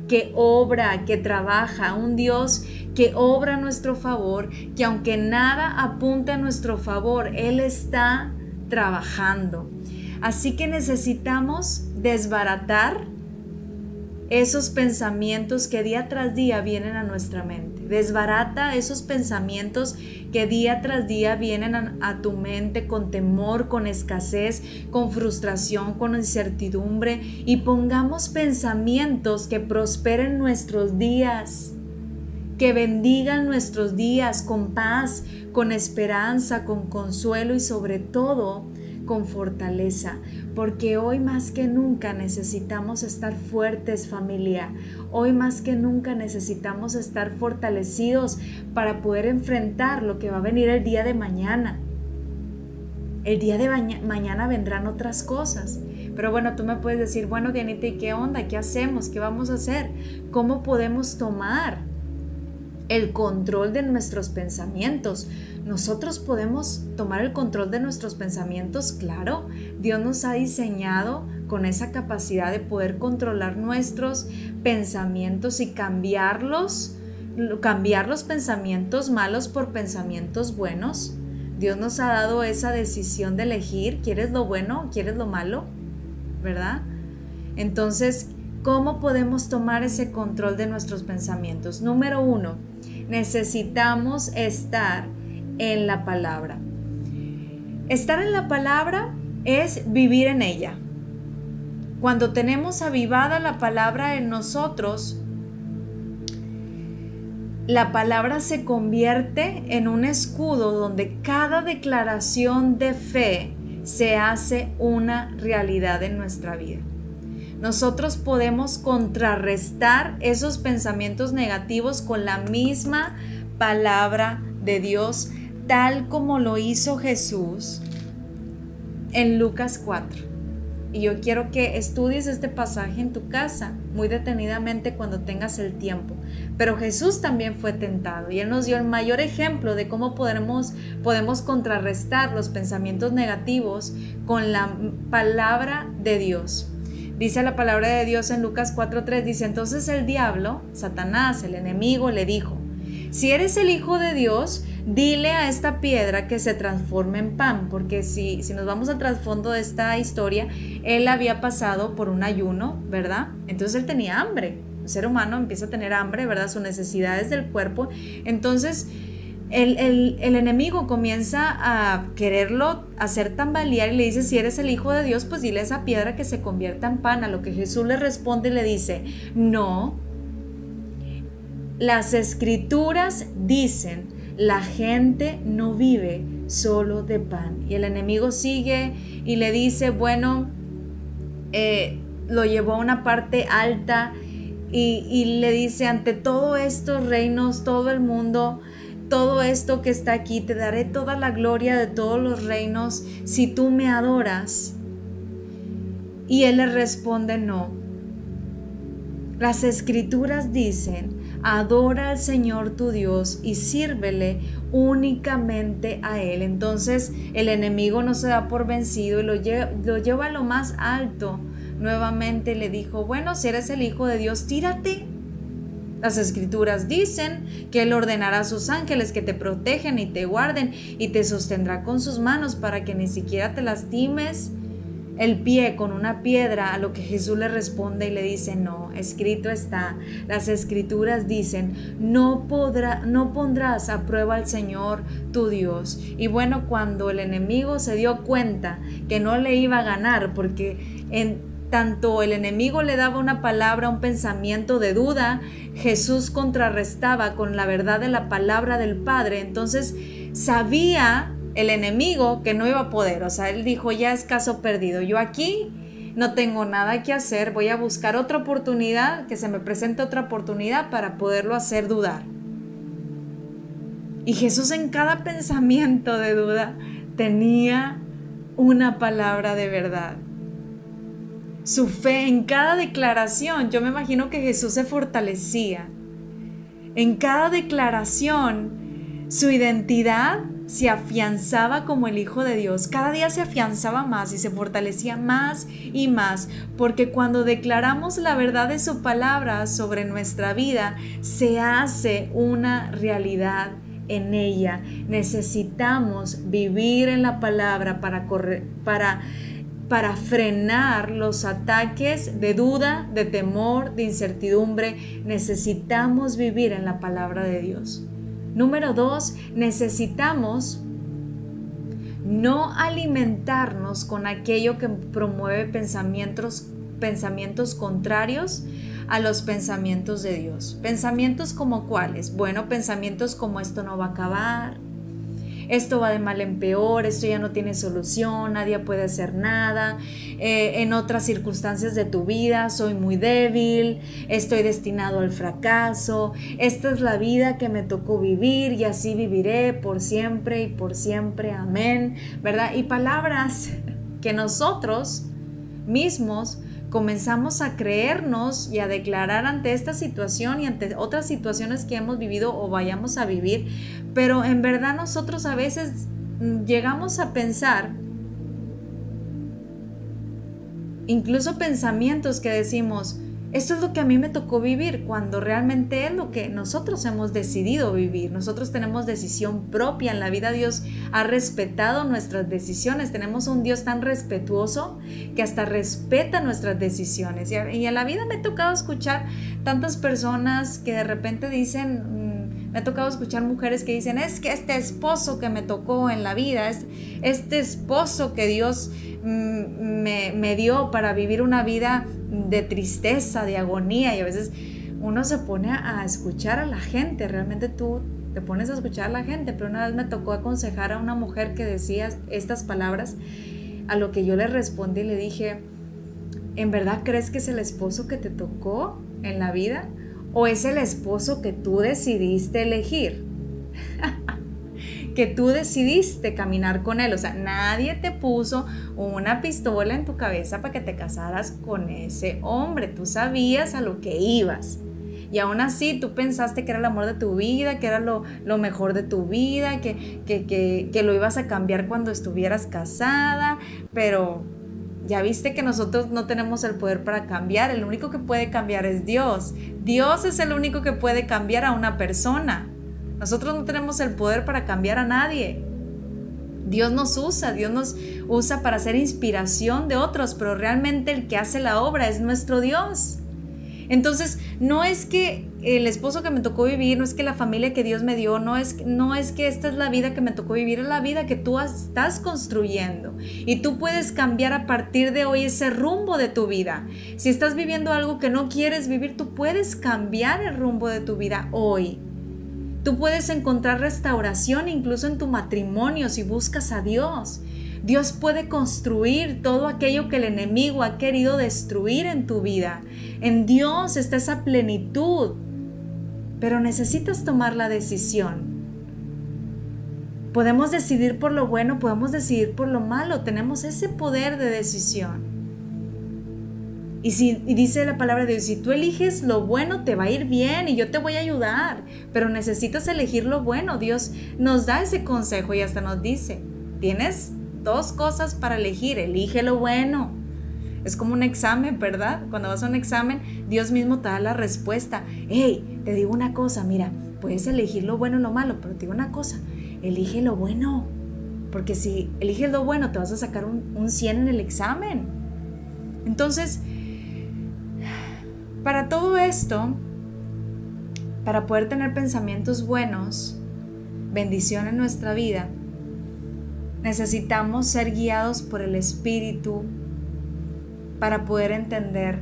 que obra, que trabaja, un Dios que obra a nuestro favor, que aunque nada apunte a nuestro favor, Él está trabajando. Así que necesitamos desbaratar esos pensamientos que día tras día vienen a nuestra mente. Desbarata esos pensamientos que día tras día vienen a tu mente con temor, con escasez, con frustración, con incertidumbre, y pongamos pensamientos que prosperen nuestros días, que bendigan nuestros días con paz, con esperanza, con consuelo y sobre todo con fortaleza. porque hoy más que nunca necesitamos estar fuertes, familia. Hoy más que nunca necesitamos estar fortalecidos para poder enfrentar lo que va a venir el día de mañana. El día de mañana vendrán otras cosas. Pero bueno, tú me puedes decir, bueno, Dianita, ¿y qué onda? ¿Qué hacemos? ¿Qué vamos a hacer? ¿Cómo podemos tomar el control de nuestros pensamientos? Nosotros podemos tomar el control de nuestros pensamientos, claro. Dios nos ha diseñado con esa capacidad de poder controlar nuestros pensamientos y cambiar los pensamientos malos por pensamientos buenos. Dios nos ha dado esa decisión de elegir, ¿quieres lo bueno o quieres lo malo? ¿Verdad? Entonces, ¿cómo podemos tomar ese control de nuestros pensamientos? Número 1, necesitamos estar en la palabra. Estar en la palabra es vivir en ella. Cuando tenemos avivada la palabra en nosotros, la palabra se convierte en un escudo donde cada declaración de fe se hace una realidad en nuestra vida. Nosotros podemos contrarrestar esos pensamientos negativos con la misma palabra de Dios, tal como lo hizo Jesús en Lucas 4. Y yo quiero que estudies este pasaje en tu casa muy detenidamente cuando tengas el tiempo. Pero Jesús también fue tentado y Él nos dio el mayor ejemplo de cómo podemos contrarrestar los pensamientos negativos con la palabra de Dios. Dice la palabra de Dios en Lucas 4:3, dice, entonces el diablo, Satanás, el enemigo, le dijo, si eres el Hijo de Dios, dile a esta piedra que se transforme en pan, porque si nos vamos al trasfondo de esta historia, él había pasado por un ayuno, ¿verdad? Entonces él tenía hambre, el ser humano empieza a tener hambre, ¿verdad? Sus necesidades del cuerpo, entonces el enemigo comienza a quererlo hacer tambalear y le dice, si eres el Hijo de Dios, pues dile a esa piedra que se convierta en pan, a lo que Jesús le responde y le dice, no, las escrituras dicen, la gente no vive solo de pan. Y el enemigo sigue y le dice, bueno, lo llevó a una parte alta y le dice, ante todos estos reinos, todo el mundo, todo esto que está aquí, te daré toda la gloria de todos los reinos si tú me adoras. Y él le responde, no. Las escrituras dicen, adora al Señor tu Dios y sírvele únicamente a Él. Entonces el enemigo no se da por vencido y lo lleva a lo más alto. Nuevamente le dijo, bueno, si eres el Hijo de Dios, tírate. Las escrituras dicen que Él ordenará a sus ángeles que te protegen y te guarden y te sostendrá con sus manos para que ni siquiera te lastimes el pie con una piedra, a lo que Jesús le responde y le dice, no, escrito está, las escrituras dicen, no pondrás a prueba al Señor tu Dios. Y bueno, cuando el enemigo se dio cuenta que no le iba a ganar, porque tanto el enemigo le daba una palabra, un pensamiento de duda, Jesús contrarrestaba con la verdad de la palabra del Padre, entonces sabía el enemigo que no iba a poder, o sea, él dijo, ya es caso perdido, yo aquí no tengo nada que hacer, voy a buscar otra oportunidad, que se me presente otra oportunidad para poderlo hacer dudar. Y Jesús en cada pensamiento de duda tenía una palabra de verdad. Su fe en cada declaración, yo me imagino que Jesús se fortalecía. En cada declaración, su identidad se afianzaba como el Hijo de Dios. Cada día se afianzaba más y se fortalecía más y más, porque cuando declaramos la verdad de su palabra sobre nuestra vida, se hace una realidad en ella. Necesitamos vivir en la palabra para frenar los ataques de duda, de temor, de incertidumbre. Necesitamos vivir en la palabra de Dios. Número 2, necesitamos no alimentarnos con aquello que promueve pensamientos contrarios a los pensamientos de Dios. ¿Pensamientos como cuáles? Bueno, pensamientos como esto no va a acabar, esto va de mal en peor, esto ya no tiene solución, nadie puede hacer nada, en otras circunstancias de tu vida soy muy débil, estoy destinado al fracaso, esta es la vida que me tocó vivir y así viviré por siempre y por siempre, amén, ¿verdad? Y palabras que nosotros mismos comenzamos a creernos y a declarar ante esta situación y ante otras situaciones que hemos vivido o vayamos a vivir, pero en verdad nosotros a veces llegamos a pensar, incluso pensamientos que decimos, esto es lo que a mí me tocó vivir, cuando realmente es lo que nosotros hemos decidido vivir. Nosotros tenemos decisión propia en la vida. Dios ha respetado nuestras decisiones. Tenemos un Dios tan respetuoso que hasta respeta nuestras decisiones. Y en la vida me ha tocado escuchar tantas personas que de repente dicen, me ha tocado escuchar mujeres que dicen, es que este esposo que me tocó en la vida, este esposo que Dios me dio para vivir una vida de tristeza, de agonía, y a veces uno se pone a escuchar a la gente, realmente tú te pones a escuchar a la gente, pero una vez me tocó aconsejar a una mujer que decía estas palabras, a lo que yo le respondí y le dije, ¿en verdad crees que es el esposo que te tocó en la vida o es el esposo que tú decidiste elegir? Que tú decidiste caminar con él, o sea, nadie te puso una pistola en tu cabeza para que te casaras con ese hombre, tú sabías a lo que ibas y aún así tú pensaste que era el amor de tu vida, que era lo mejor de tu vida, que lo ibas a cambiar cuando estuvieras casada, pero ya viste que nosotros no tenemos el poder para cambiar, el único que puede cambiar es Dios. Dios es el único que puede cambiar a una persona. Nosotros no tenemos el poder para cambiar a nadie. Dios nos usa para hacer inspiración de otros, pero realmente el que hace la obra es nuestro Dios. Entonces, no es que el esposo que me tocó vivir, no es que la familia que Dios me dio, no es que esta es la vida que me tocó vivir, es la vida que tú estás construyendo. Y tú puedes cambiar a partir de hoy ese rumbo de tu vida. Si estás viviendo algo que no quieres vivir, tú puedes cambiar el rumbo de tu vida hoy. Tú puedes encontrar restauración incluso en tu matrimonio si buscas a Dios. Dios puede construir todo aquello que el enemigo ha querido destruir en tu vida. En Dios está esa plenitud, pero necesitas tomar la decisión. Podemos decidir por lo bueno, podemos decidir por lo malo, tenemos ese poder de decisión. Y dice la palabra de Dios, si tú eliges lo bueno te va a ir bien y yo te voy a ayudar, pero necesitas elegir lo bueno. Dios nos da ese consejo y hasta nos dice, tienes dos cosas para elegir, elige lo bueno. Es como un examen, ¿verdad? Cuando vas a un examen, Dios mismo te da la respuesta. Hey, te digo una cosa, mira, puedes elegir lo bueno o lo malo, pero te digo una cosa, elige lo bueno, porque si eliges lo bueno te vas a sacar un 100 en el examen. Entonces, para todo esto, para poder tener pensamientos buenos, bendición en nuestra vida, necesitamos ser guiados por el Espíritu para poder entender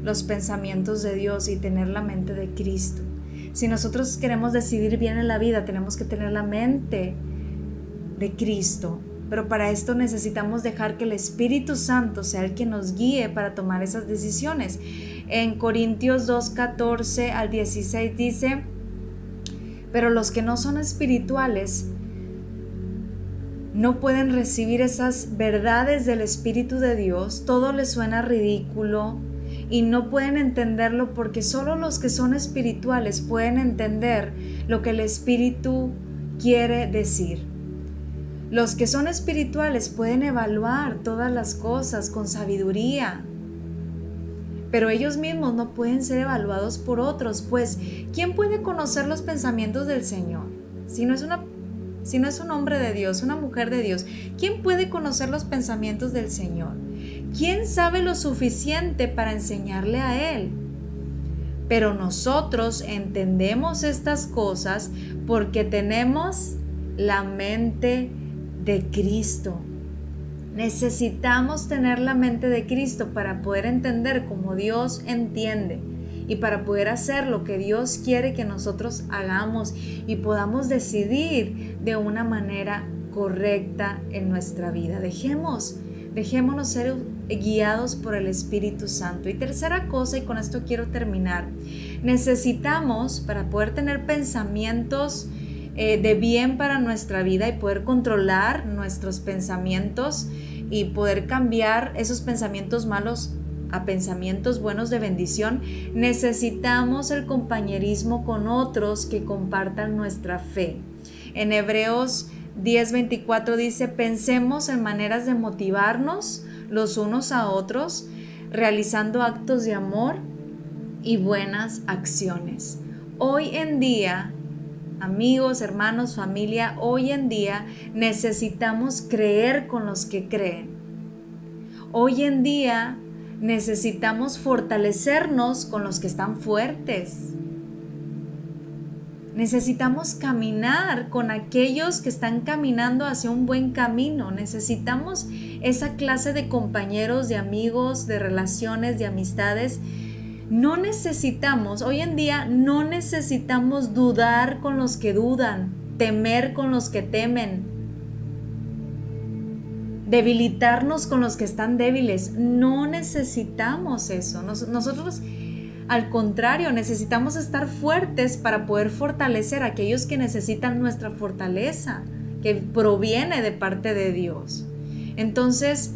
los pensamientos de Dios y tener la mente de Cristo. Si nosotros queremos decidir bien en la vida, tenemos que tener la mente de Cristo. Pero para esto necesitamos dejar que el Espíritu Santo sea el que nos guíe para tomar esas decisiones. En Corintios 2:14 al 16 dice, pero los que no son espirituales no pueden recibir esas verdades del Espíritu de Dios, todo les suena ridículo y no pueden entenderlo porque solo los que son espirituales pueden entender lo que el Espíritu quiere decir. Los que son espirituales pueden evaluar todas las cosas con sabiduría, pero ellos mismos no pueden ser evaluados por otros, pues ¿quién puede conocer los pensamientos del Señor? Si no es un hombre de Dios, una mujer de Dios, ¿quién puede conocer los pensamientos del Señor? ¿Quién sabe lo suficiente para enseñarle a Él? Pero nosotros entendemos estas cosas porque tenemos la mente de Cristo. Necesitamos tener la mente de Cristo para poder entender como Dios entiende y para poder hacer lo que Dios quiere que nosotros hagamos y podamos decidir de una manera correcta en nuestra vida. Dejémonos ser guiados por el Espíritu Santo. Y tercera cosa, y con esto quiero terminar, necesitamos, para poder tener pensamientos de bien para nuestra vida y poder controlar nuestros pensamientos y poder cambiar esos pensamientos malos a pensamientos buenos de bendición, necesitamos el compañerismo con otros que compartan nuestra fe. En Hebreos 10:24 dice: pensemos en maneras de motivarnos los unos a otros, realizando actos de amor y buenas acciones. Hoy en día, amigos, hermanos, familia, hoy en día necesitamos creer con los que creen. Hoy en día necesitamos fortalecernos con los que están fuertes. Necesitamos caminar con aquellos que están caminando hacia un buen camino. Necesitamos esa clase de compañeros, de amigos, de relaciones, de amistades. Hoy en día no necesitamos dudar con los que dudan, temer con los que temen, debilitarnos con los que están débiles. No necesitamos eso. Nosotros, al contrario, necesitamos estar fuertes para poder fortalecer a aquellos que necesitan nuestra fortaleza, que proviene de parte de Dios. Entonces,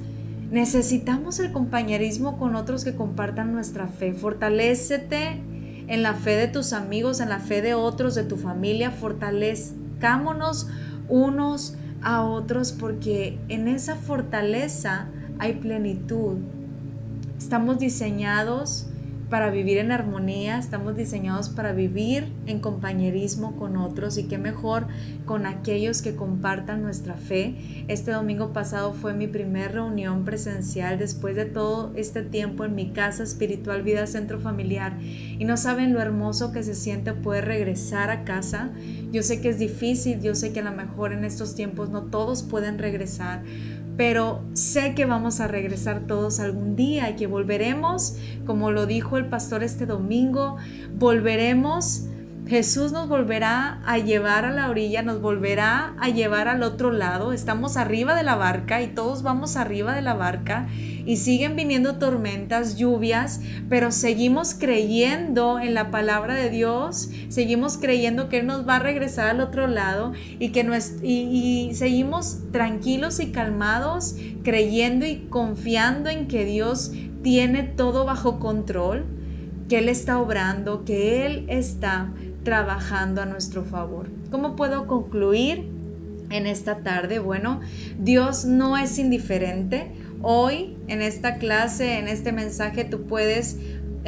necesitamos el compañerismo con otros que compartan nuestra fe. Fortalécete en la fe de tus amigos, en la fe de otros, de tu familia. Fortalezcámonos unos a otros, porque en esa fortaleza hay plenitud. Estamos diseñados para vivir en armonía, estamos diseñados para vivir en compañerismo con otros, y qué mejor con aquellos que compartan nuestra fe. Este domingo pasado fue mi primer reunión presencial después de todo este tiempo en mi casa espiritual Vida Centro Familiar, y no saben lo hermoso que se siente poder regresar a casa. Yo sé que es difícil, yo sé que a lo mejor en estos tiempos no todos pueden regresar, pero sé que vamos a regresar todos algún día y que volveremos, como lo dijo el pastor este domingo, volveremos. Jesús nos volverá a llevar a la orilla, nos volverá a llevar al otro lado. Estamos arriba de la barca y todos vamos arriba de la barca, y siguen viniendo tormentas, lluvias, pero seguimos creyendo en la palabra de Dios, seguimos creyendo que Él nos va a regresar al otro lado, y seguimos tranquilos y calmados, creyendo y confiando en que Dios tiene todo bajo control, que Él está obrando, que Él está trabajando a nuestro favor. ¿Cómo puedo concluir en esta tarde? Bueno, Dios no es indiferente. Hoy, en esta clase, en este mensaje, tú puedes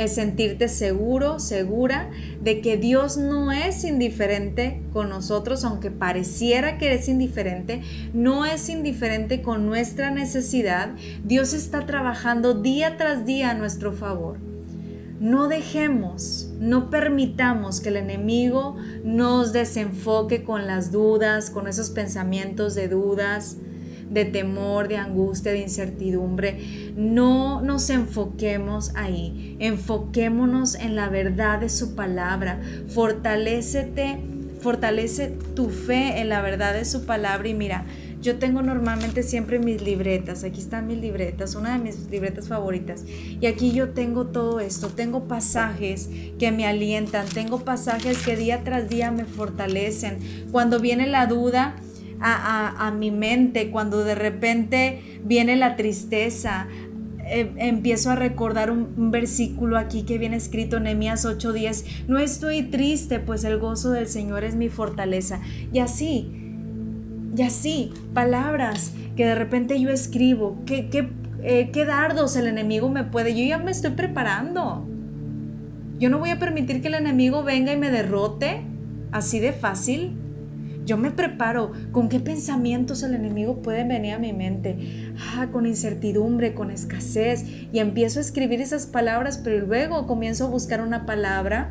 sentirte seguro, segura de que Dios no es indiferente con nosotros, aunque pareciera que es indiferente. No es indiferente con nuestra necesidad. Dios está trabajando día tras día a nuestro favor. No dejemos, no permitamos que el enemigo nos desenfoque con las dudas, con esos pensamientos de dudas, de temor, de angustia, de incertidumbre. No nos enfoquemos ahí. Enfoquémonos en la verdad de su palabra. Fortalece tu fe en la verdad de su palabra. Y mira, yo tengo normalmente siempre mis libretas. Aquí están mis libretas, una de mis libretas favoritas. Y aquí yo tengo todo esto. Tengo pasajes que me alientan. Tengo pasajes que día tras día me fortalecen. Cuando viene la duda a mi mente, cuando de repente viene la tristeza, empiezo a recordar un versículo aquí que viene escrito en Nehemías 8:10. No estoy triste, pues el gozo del Señor es mi fortaleza. Y así, palabras que de repente yo escribo. ¿Qué dardos el enemigo me puede? Yo ya me estoy preparando. Yo no voy a permitir que el enemigo venga y me derrote así de fácil. Yo me preparo. ¿Con qué pensamientos el enemigo puede venir a mi mente? Con incertidumbre, con escasez. Y empiezo a escribir esas palabras, pero luego comienzo a buscar una palabra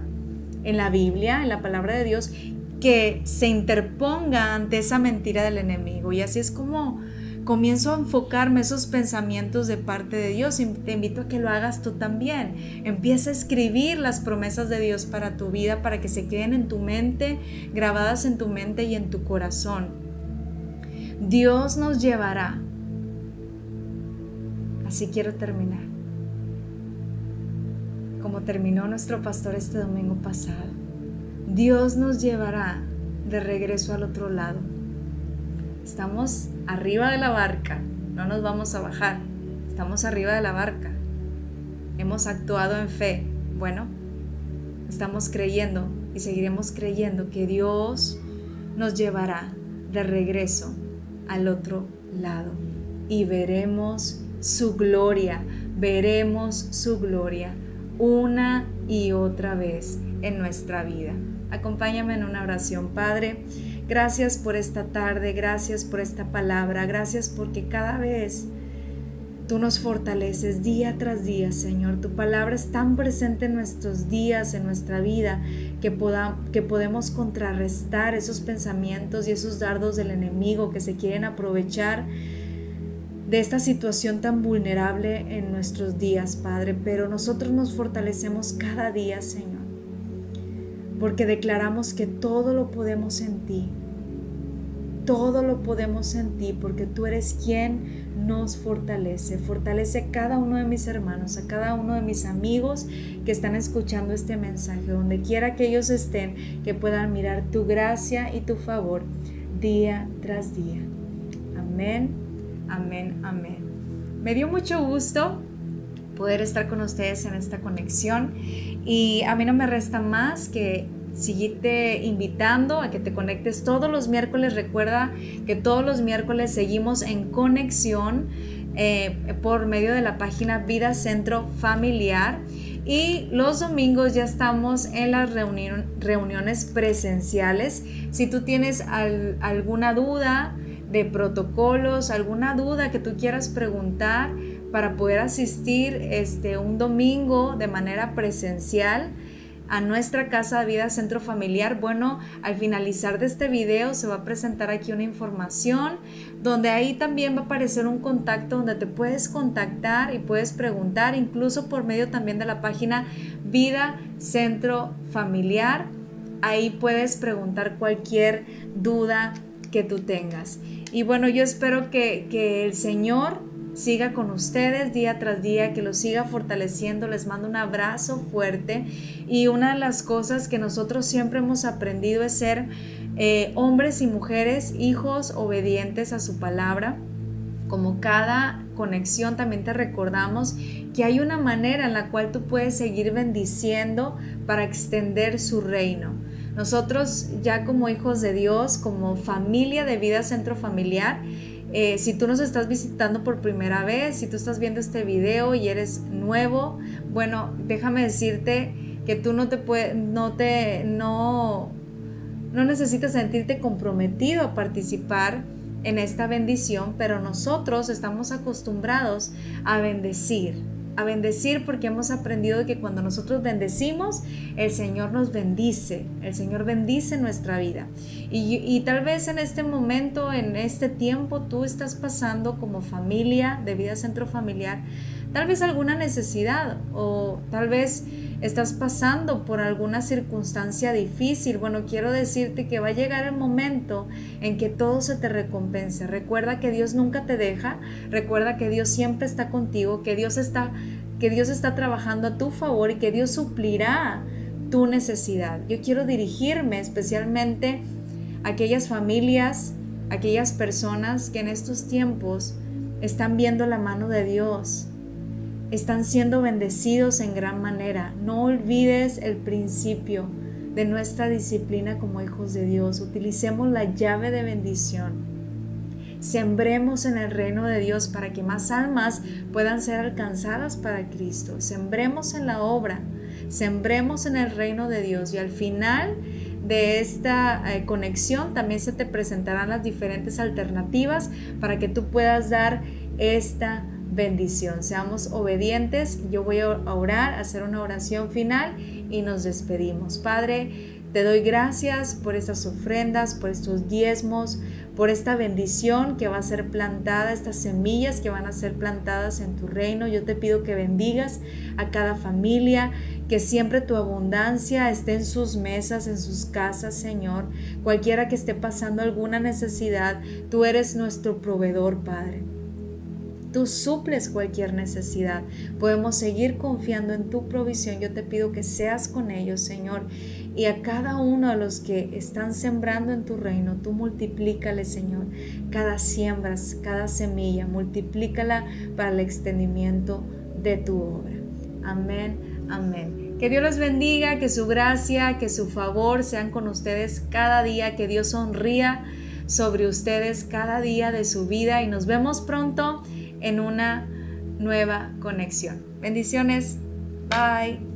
en la Biblia, en la palabra de Dios, que se interponga ante esa mentira del enemigo. Y así es como comienzo a enfocarme esos pensamientos de parte de Dios, y te invito a que lo hagas tú también. Empieza a escribir las promesas de Dios para tu vida, para que se queden en tu mente, grabadas en tu mente y en tu corazón. Dios nos llevará. Así quiero terminar, como terminó nuestro pastor este domingo pasado. Dios nos llevará de regreso al otro lado. Estamos arriba de la barca, no nos vamos a bajar. Estamos arriba de la barca. Hemos actuado en fe. Bueno, estamos creyendo y seguiremos creyendo que Dios nos llevará de regreso al otro lado y veremos su gloria, una y otra vez en nuestra vida. Acompáñame en una oración. Padre, gracias por esta tarde, gracias por esta palabra, gracias porque cada vez tú nos fortaleces día tras día, Señor. Tu palabra es tan presente en nuestros días, en nuestra vida, que podemos contrarrestar esos pensamientos y esos dardos del enemigo que se quieren aprovechar de esta situación tan vulnerable en nuestros días, Padre. Pero nosotros nos fortalecemos cada día, Señor, porque declaramos que todo lo podemos en ti. Todo lo podemos en ti, porque tú eres quien nos fortalece. Fortalece a cada uno de mis hermanos, a cada uno de mis amigos que están escuchando este mensaje, donde quiera que ellos estén, que puedan mirar tu gracia y tu favor día tras día. Amén, amén, amén. Me dio mucho gusto poder estar con ustedes en esta conexión, y a mí no me resta más que seguirte invitando a que te conectes todos los miércoles. Recuerda que todos los miércoles seguimos en conexión por medio de la página Vida Centro Familiar, y los domingos ya estamos en las reuniones presenciales. Si tú tienes alguna duda de protocolos, alguna duda que tú quieras preguntar para poder asistir un domingo de manera presencial a nuestra casa de Vida Centro Familiar, bueno, al finalizar de este video se va a presentar aquí una información donde ahí también va a aparecer un contacto donde te puedes contactar y puedes preguntar, incluso por medio también de la página Vida Centro Familiar. Ahí puedes preguntar cualquier duda que tú tengas. Y bueno, yo espero que el Señor siga con ustedes día tras día, que los siga fortaleciendo. Les mando un abrazo fuerte, y una de las cosas que nosotros siempre hemos aprendido es ser hombres y mujeres, hijos obedientes a su palabra. Como cada conexión también te recordamos que hay una manera en la cual tú puedes seguir bendiciendo para extender su reino. Nosotros ya como hijos de Dios, como familia de Vida Centro Familiar, si tú nos estás visitando por primera vez, si tú estás viendo este video y eres nuevo, bueno, déjame decirte que tú no necesitas sentirte comprometido a participar en esta bendición, pero nosotros estamos acostumbrados a bendecir porque hemos aprendido que cuando nosotros bendecimos, el Señor nos bendice, el Señor bendice nuestra vida. Y tal vez en este momento, en este tiempo, tú estás pasando como familia de Vida Centro Familiar, tal vez alguna necesidad, o tal vez estás pasando por alguna circunstancia difícil. Bueno, quiero decirte que va a llegar el momento en que todo se te recompense. Recuerda que Dios nunca te deja, recuerda que Dios siempre está contigo, que Dios está trabajando a tu favor y que Dios suplirá tu necesidad. Yo quiero dirigirme especialmente a aquellas familias, a aquellas personas que en estos tiempos están viendo la mano de Dios, están siendo bendecidos en gran manera. No olvides el principio de nuestra disciplina como hijos de Dios. Utilicemos la llave de bendición. Sembremos en el reino de Dios para que más almas puedan ser alcanzadas para Cristo. Sembremos en la obra, sembremos en el reino de Dios, y al final de esta conexión también se te presentarán las diferentes alternativas para que tú puedas dar esta bendición. Seamos obedientes. Yo voy a orar, a hacer una oración final y nos despedimos. Padre, Te doy gracias por estas ofrendas, por estos diezmos, por esta bendición que va a ser plantada, estas semillas que van a ser plantadas en tu reino. Yo te pido que bendigas a cada familia, que siempre tu abundancia esté en sus mesas, en sus casas, Señor. Cualquiera que esté pasando alguna necesidad, tú eres nuestro proveedor, Padre. Tú suples cualquier necesidad. Podemos seguir confiando en tu provisión. Yo te pido que seas con ellos, Señor. Y a cada uno de los que están sembrando en tu reino, tú multiplícale, Señor. Cada siembra, cada semilla, multiplícala para el extendimiento de tu obra. Amén, amén. Que Dios los bendiga, que su gracia, que su favor sean con ustedes cada día. Que Dios sonría sobre ustedes cada día de su vida. Y nos vemos pronto en una nueva conexión. Bendiciones. Bye.